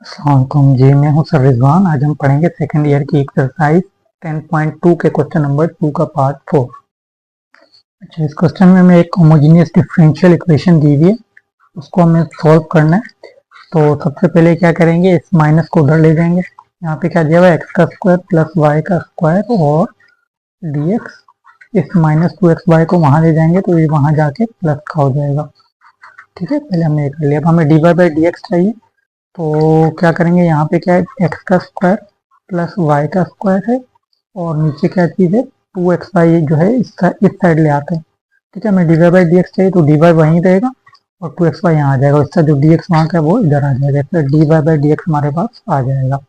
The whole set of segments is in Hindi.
अस्सलामुअलैकुम जी, मैं हूं सर रिजवान। आज हम पढ़ेंगे सेकंड ईयर की एक्सरसाइज 10.2 के क्वेश्चन नंबर 2 का पार्ट 4। अच्छा, इस क्वेश्चन में हमें एक होमोजेनियस डिफरेंशियल इक्वेशन दी हुई है, उसको हमें सॉल्व करना है। तो सबसे पहले क्या करेंगे, इस माइनस को उधर ले जाएंगे। यहाँ पे क्या दिया हुआ है, एक्स का स्क्वायर प्लस वाई का स्क्वायर और डी एक्स। इस माइनस 2xy को वहां ले जाएंगे तो ये वहां जाके प्लस का हो जाएगा। ठीक है, पहले हमने ये कर लिया। अब हमें d y by d x चाहिए, तो क्या करेंगे, यहाँ पे क्या है, एक्स का स्क्वायर प्लस वाई का स्क्वायर है और नीचे क्या चीज़ है, 2xy जो है इस साइड ले आते हैं। ठीक है, हमें d y by d x चाहिए तो डी वाई वहीं रहेगा और 2xy यहाँ आ जाएगा। इसका जो डी एक्स वहाँ का है वो इधर आ जाएगा, इसलिए d y by d x हमारे पास आ जाएगा।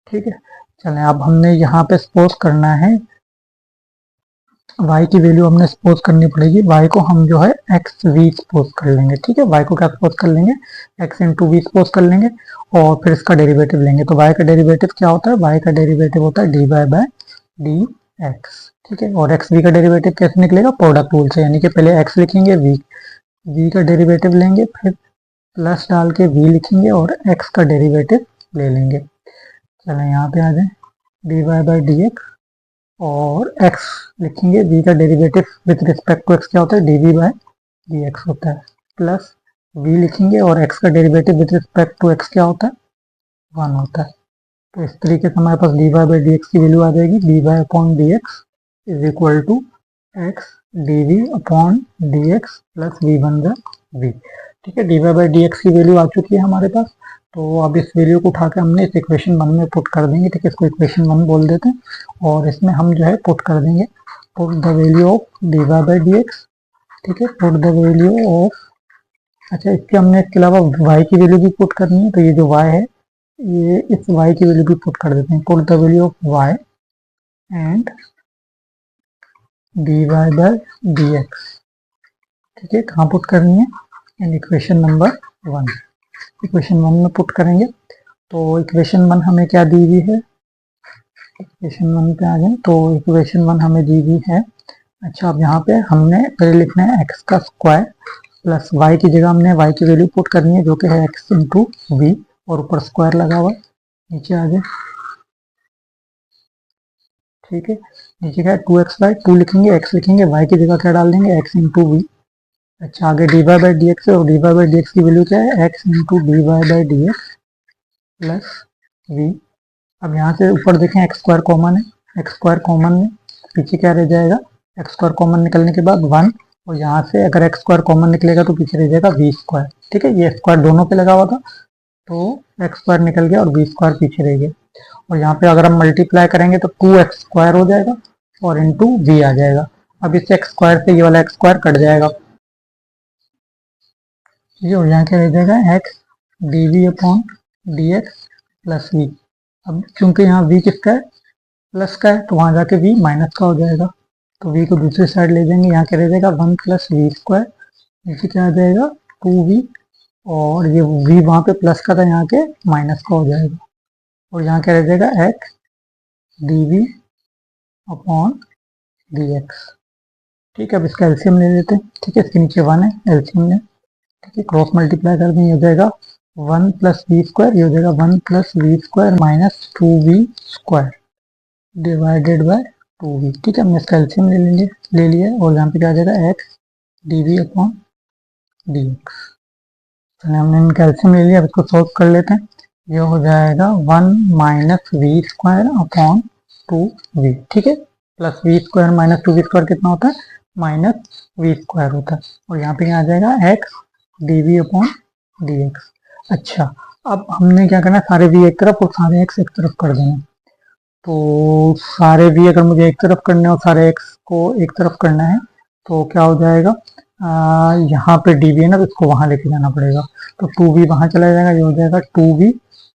ठीक है, चलें अब हमने यहाँ पे सपोज करना है y की वैल्यू हमने सपोज करनी पड़ेगी। y को हम जो है एक्स वी सपोज कर लेंगे। ठीक है, y को क्या सपोज कर लेंगे, x इंटू वी सपोज कर लेंगे और फिर इसका डेरिवेटिव लेंगे। तो y का डेरिवेटिव क्या होता है, y का डेरिवेटिव होता है d y by d x. ठीक है, और एक्स वी का डेरिवेटिव कैसे निकलेगा, प्रोडक्ट रूल से, यानी कि पहले x लिखेंगे, v का डेरिवेटिव लेंगे, फिर प्लस डाल के v लिखेंगे और x का डेरिवेटिव ले लेंगे। चलें यहाँ पे आ जाए, d y by d x और x लिखेंगे, v का derivative with respect to x क्या होता है, dv बाय dx होता है, प्लस v लिखेंगे और x का derivative with respect to x क्या होता है, 1 होता है। तो इस तरीके से हमारे पास dy बाई dx की वैल्यू आ जाएगी, dy upon dx is equal to x dv upon dx plus v बन जाए v। ठीक है, dy बाई dx की वैल्यू आ चुकी है हमारे पास। तो अब इस वैल्यू को उठा के हमने इस इक्वेशन 1 में पुट कर देंगे। ठीक है, इसको इक्वेशन 1 बोल देते हैं और इसमें हम जो है पुट कर देंगे, put the value of d y by d x. ठीक है, पुट द वैल्यू ऑफ, अच्छा इसके हमने इसके अलावा y की वैल्यू भी पुट करनी है, तो ये जो y है ये इस y की वैल्यू भी पुट कर देते हैं। Put the value of y and d y by d x. ठीक है, कहाँ पुट करनी है, इन इक्वेशन नंबर 1। इक्वेशन 1 में पुट करेंगे तो इक्वेशन 1 हमें क्या दी हुई है, इक्वेशन 1 पे आ जाए तो इक्वेशन 1 हमें दी हुई है। अच्छा, अब यहाँ पे हमने पहले लिखना है एक्स का स्क्वायर प्लस वाई की जगह हमने वाई की वैल्यू पुट करनी है जो कि है एक्स इंटू वी और ऊपर स्क्वायर लगा हुआ है, नीचे आ जाए। ठीक है, नीचे क्या है, 2x/2 लिखेंगे, x लिखेंगे, y की जगह क्या डाल देंगे, x इंटू वी। अच्छा, आगे d y by d x है और d y by d x की वैल्यू क्या है, x into d y by d x plus v. अब यहाँ से ऊपर देखें एक्स स्क्वायर कॉमन है, एक्स स्क्वायर कॉमन में पीछे क्या रह जाएगा, एक्स स्क्वायर कॉमन निकलने के बाद 1 और यहाँ से अगर एक्स स्क्वायर कॉमन निकलेगा तो पीछे रह जाएगा वी स्क्वायर। ठीक है, ये स्क्वायर दोनों पे लगा हुआ था तो एक्स स्क्वायर निकल गया और वी स्क्वायर पीछे रह गया। और यहाँ पे अगर हम मल्टीप्लाई करेंगे तो 2x स्क्वायर हो जाएगा और इंटू वी आ जाएगा। अब इस एक्स स्क्वायर से ये वाला एक्स स्क्वायर कट जाएगा, ठीक है, और यहाँ क्या रह जाएगा, x d v upon d x plus v. अब चूंकि यहाँ वी किसका है, प्लस का है, तो वहां जाके v माइनस का हो जाएगा, तो v को दूसरी साइड ले जाएंगे, यहाँ क्या रह जाएगा 1 प्लस वी स्क्वायर, नीचे क्या आ जाएगा 2v और ये v वहां पे प्लस का था यहाँ के माइनस का हो जाएगा और यहाँ क्या रह जाएगा x dv अपॉन dx। ठीक है, अब इसका एलसीएम ले लेते हैं। ठीक है, इसके नीचे 1 है, एलसीएम ले, ठीक है, क्रॉस मल्टीप्लाई कर दें, हो जाएगा 1 प्लस वी स्क्वायर, ये हो जाएगा 1 plus v square minus 2v square divided by 2v। ठीक है, हमने इसका एलसीएम ले लिया और यहाँ पे क्या आ जाएगा x dv अपॉन dx। चलिए, हमने इनका एलसीएम ले लिया, अब इसको सॉल्व कर लेते हैं। ये हो जाएगा 1 minus we square upon 2v। ठीक है, plus v square minus 2v square कितना होता है, माइनस वी स्क्वायर होता है और यहाँ पे क्या आ जाएगा x dv अपॉन dx। अच्छा, अब हमने क्या करना है, सारे v एक तरफ और सारे x एक तरफ कर देना। तो सारे v अगर मुझे एक तरफ करने और सारे x को एक तरफ करना है तो क्या हो जाएगा, यहाँ पे dv है ना तो इसको वहां लेके जाना पड़ेगा, तो 2v वहां चला जाएगा, ये हो जाएगा 2v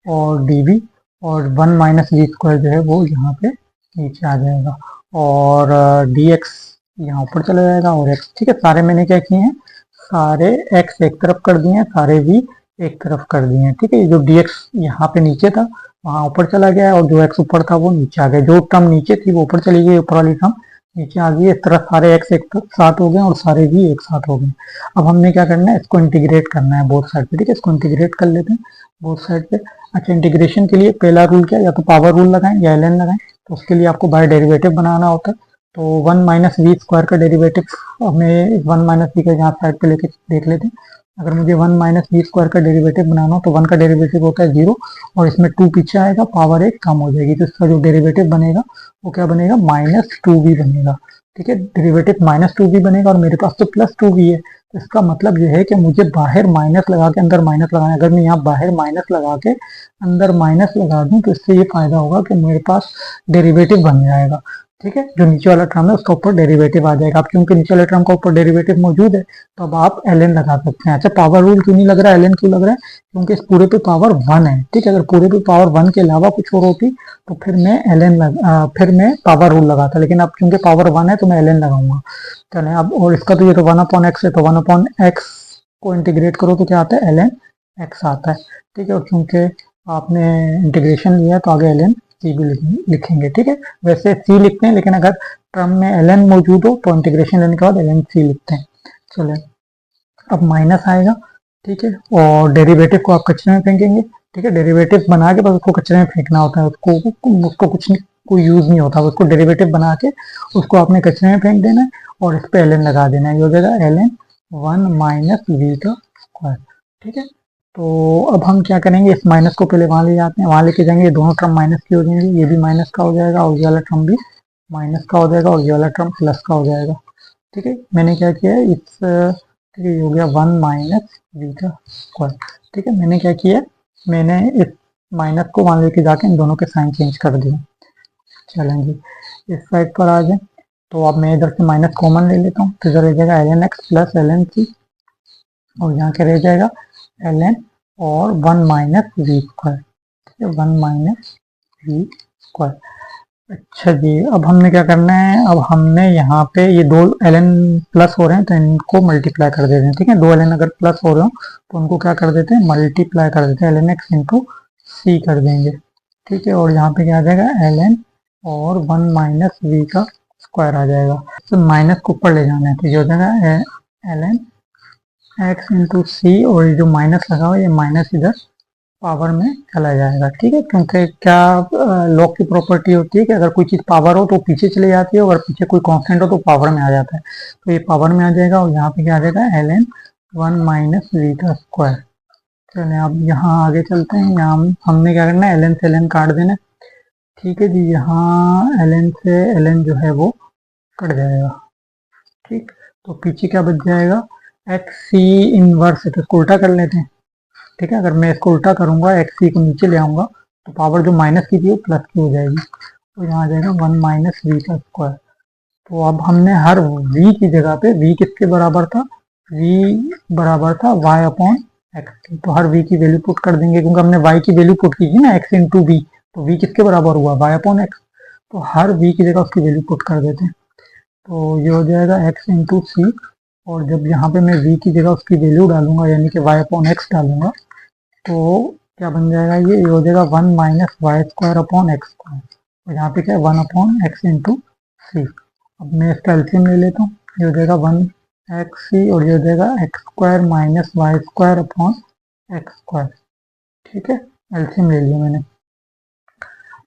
और dv और 1 माइनस वी स्क्वायर जो है वो यहाँ पे नीचे आ जाएगा और dx यहाँ ऊपर चला जाएगा और x। ठीक है, सारे मैंने क्या किए हैं, सारे x एक तरफ कर दिए हैं, सारे v एक तरफ कर दिए हैं। ठीक है, जो dx यहाँ पे नीचे था वहां ऊपर चला गया और जो x ऊपर था वो नीचे आ गया, जो टर्म नीचे थी वो ऊपर चली गई, ऊपर वाली टर्म नीचे आ गई, इस तरह सारे एक्स एक साथ हो गए और सारे भी एक साथ हो गए। अब हमने क्या करना है, इसको इंटीग्रेट करना है बोथ साइड पे, ठीक है, इसको इंटीग्रेट कर लेते हैं बोथ साइड पे। अच्छा, इंटीग्रेशन के लिए पहला रूल क्या है, या तो पावर रूल लगाएं या एल एन लगाएं, तो उसके लिए आपको बाय डेरिवेटिव बनाना होता है। तो वन माइनस वी स्क्वायर का डेरिवेटिव हमें वन माइनस वी का यहाँ साइड पे लेके देख लेते हैं। अगर मुझे वन माइनस वी स्क्वायर का डेरिवेटिव बनाना हो तो वन का डेरिवेटिव होता है 0 और इसमें 2 पीछे आएगा, पावर 1 कम हो जाएगी, तो इसका जो डेरिवेटिव बनेगा वो क्या बनेगा, -2v बनेगा। ठीक है, डेरिवेटिव -2v बनेगा और मेरे पास तो +2v है, तो इसका मतलब ये है कि मुझे बाहर माइनस लगा के अंदर माइनस लगाना है। अगर मैं यहाँ बाहर माइनस लगा के अंदर माइनस लगा दूं तो इससे ये फायदा होगा कि मेरे पास डेरिवेटिव बन जाएगा। ठीक है, जो नीचे वाला टर्म है उसका ऊपर डेरिवेटिव आ जाएगा। अब क्योंकि नीचे वाले टर्म का ऊपर डेरिवेटिव मौजूद है तो अब आप ln लगा सकते हैं। अच्छा, पावर रूल क्यों नहीं लग रहा है, ln क्यों लग रहा है, क्योंकि इस पूरे पे पावर 1 है। ठीक है, अगर पूरे पे पावर 1 के अलावा कुछ और होती तो फिर मैं फिर मैं पावर रूल लगाता, लेकिन अब क्योंकि पावर 1 है तो मैं ln लगाऊंगा। चलें अब, और इसका तो ये तो 1/x है, तो 1/x को इंटीग्रेट करो तो क्या आता है, ln x आता है। ठीक है, और क्योंकि आपने इंटीग्रेशन लिया तो आगे ln c भी लिखेंगे। ठीक है, वैसे c लिखते हैं लेकिन अगर टर्म में ln मौजूद हो तो इंटीग्रेशन लेने के बाद ln c लिखते हैं। चले, अब माइनस आएगा। ठीक है, और डेरिवेटिव को आप कचरे में फेंकेंगे। ठीक है, डेरिवेटिव बना के बस उसको कचरे में फेंकना होता है, उसको कुछ नहीं, कोई यूज नहीं होता, उसको डेरिवेटिव बना के उसको आपने कचरे में फेंक देना है और इस पे ln लगा देना है, ये हो जाएगा ln 1 माइनस वी का स्क्वायर। ठीक है, तो अब हम क्या करेंगे, इस माइनस को पहले वहां ले जाते हैं, वहां लेके जाएंगे, ये दोनों टर्म माइनस की हो जाएंगे, ये भी माइनस का हो जाएगा और ये वाला टर्म भी माइनस का हो जाएगा और ये वाला टर्म प्लस का हो जाएगा। ठीक है, मैंने क्या किया है, ठीक है, ये हो गया 1 माइनस वी का स्क्वायर। ठीक है, मैंने क्या किया, मैंने इस माइनस को वहां लेके जाके इन दोनों के साइन चेंज कर दिए। चलेंगे इस साइड पर आ जाए, तो अब मैं इधर से माइनस कॉमन ले लेता हूँ, तो इधर रह जाएगा ln x plus ln c और यहाँ के रह जाएगा ln और 1 माइनस वी स्क्वायर। ठीक है, 1 माइनस वी स्क्वायर। अच्छा जी, अब हमने क्या करना है, अब हमने यहाँ पे ये दो ln प्लस हो रहे हैं तो इनको मल्टीप्लाई कर देते हैं। ठीक है, दो ln अगर प्लस हो रहे हो तो उनको क्या कर देते हैं, मल्टीप्लाई कर देते हैं, ln x इंटू सी कर देंगे। ठीक है, और यहाँ पे क्या आ जाएगा, ln और 1 माइनस वी का स्क्वायर आ जाएगा, तो माइनस को ऊपर ले जाना है, तो ये हो जाएगा ln x इंटू सी, और ये जो माइनस लगा हुआ है ये माइनस इधर पावर में चला जाएगा। ठीक है, क्योंकि क्या लॉग की प्रॉपर्टी होती है कि अगर कोई चीज पावर हो तो पीछे चली जाती है, और अगर पीछे कोई कांस्टेंट हो तो पावर में आ जाता है, तो ये पावर में आ जाएगा और यहाँ पे क्या आ जाएगा, ln 1 माइनस वी का स्क्वायर। चलिए अब यहाँ आगे चलते हैं, यहाँ हमने क्या करना है, ln से ln काट देना है। ठीक है जी, यहाँ ln से ln जो है वो कट जाएगा। ठीक, तो पीछे क्या बच जाएगा, एक्स सी इनवर्स है, तो इसको उल्टा कर लेते हैं। ठीक है, अगर मैं इसको उल्टा करूंगा, एक्स सी को नीचे ले आऊंगा तो पावर जो माइनस की थी वो प्लस की हो जाएगी, तो यहाँ आ जाएगा 1 माइनस वी का स्क्वायर। तो अब हमने हर v की जगह पे, v किसके बराबर था, v बराबर था y अपॉन एक्स, तो हर v की वैल्यू पुट कर देंगे, क्योंकि हमने y की वैल्यू पुट की थी ना, x इंटू वी, तो v किसके बराबर हुआ, y अपॉन एक्स, तो हर v की जगह उसकी वैल्यू पुट कर देते हैं। तो ये हो जाएगा x इंटू सी, और जब यहाँ पे मैं v की जगह उसकी वैल्यू डालूंगा यानी कि y अपॉन एक्स डालूंगा तो क्या बन जाएगा, ये हो जाएगा 1 minus y square upon x square, और यहाँ पे क्या है 1 अपॉन एक्स इंटू सी। अब मैं इसका एलसीएम ले लेता हूँ, ये हो जाएगा 1 एक्स सी और ये हो जाएगा x square minus y square upon x square. ठीक है, एलसीएम ले लिया मैंने।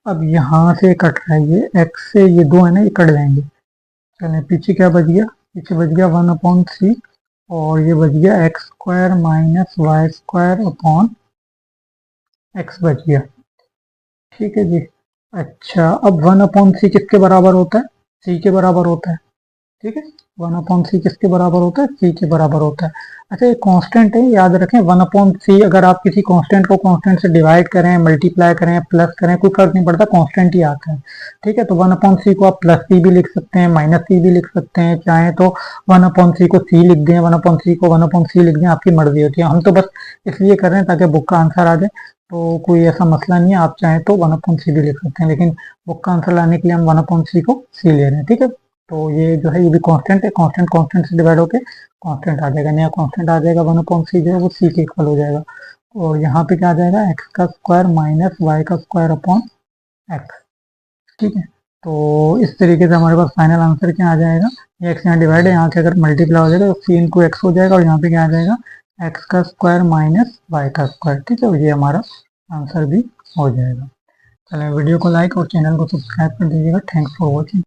अब यहाँ से कट रहा है, ये एक्स से ये दो है ना, ये कट जाएंगे। चलें, पीछे क्या बच गया, पीछे बच गया 1 अपॉन सी और ये बच गया x square minus y square upon x बच गया। ठीक है जी। अच्छा, अब 1 अपॉन सी किसके बराबर होता है, सी के बराबर होता है। ठीक है, 1 अपॉन सी किसके बराबर होता है, सी के बराबर होता है। अच्छा, ये कांस्टेंट है, याद रखें 1 अपॉन सी, अगर आप किसी कांस्टेंट को कांस्टेंट से डिवाइड करें, मल्टीप्लाई करें, प्लस करें, कोई फर्क नहीं पड़ता, कांस्टेंट ही आता है। ठीक है, तो 1 अपॉन सी को आप प्लस सी भी लिख सकते हैं, माइनस सी भी लिख सकते हैं, चाहे तो 1 अपॉन सी को सी लिख दें, 1 अपॉन सी को 1 अपॉन सी लिख दें, आपकी मर्जी होती है। हम तो बस इसलिए कर रहे हैं ताकि बुक का आंसर आ जाए, तो कोई ऐसा मसला नहीं है, आप चाहें तो 1 अपॉन सी भी लिख सकते हैं, लेकिन बुक का आंसर लाने के लिए हम 1 अपॉन सी को सी ले रहे हैं। ठीक है, तो ये जो है ये भी कांस्टेंट है, कांस्टेंट कांस्टेंट से डिवाइड होके कांस्टेंट आ जाएगा, नया कांस्टेंट आ जाएगा, 1 अपॉन सी जो है वो सी के इक्वल हो जाएगा। और यहाँ पे क्या आ जाएगा, एक्स का स्क्वायर माइनस वाई का स्क्वायर अपॉन एक्स। ठीक है, तो इस तरीके से हमारे पास फाइनल आंसर क्या आ जाएगा, ये एक्स यहाँ डिवाइड है, यहाँ के अगर मल्टीप्लाई हो जाएगा तो सी इंटू एक्स हो जाएगा, और यहाँ पे क्या आ जाएगा, एक्स का स्क्वायर माइनस वाई का स्क्वायर। ठीक है, और ये हमारा आंसर भी हो जाएगा। चलिए वीडियो को लाइक और चैनल को सब्सक्राइब कर दीजिएगा। Thanks for watching.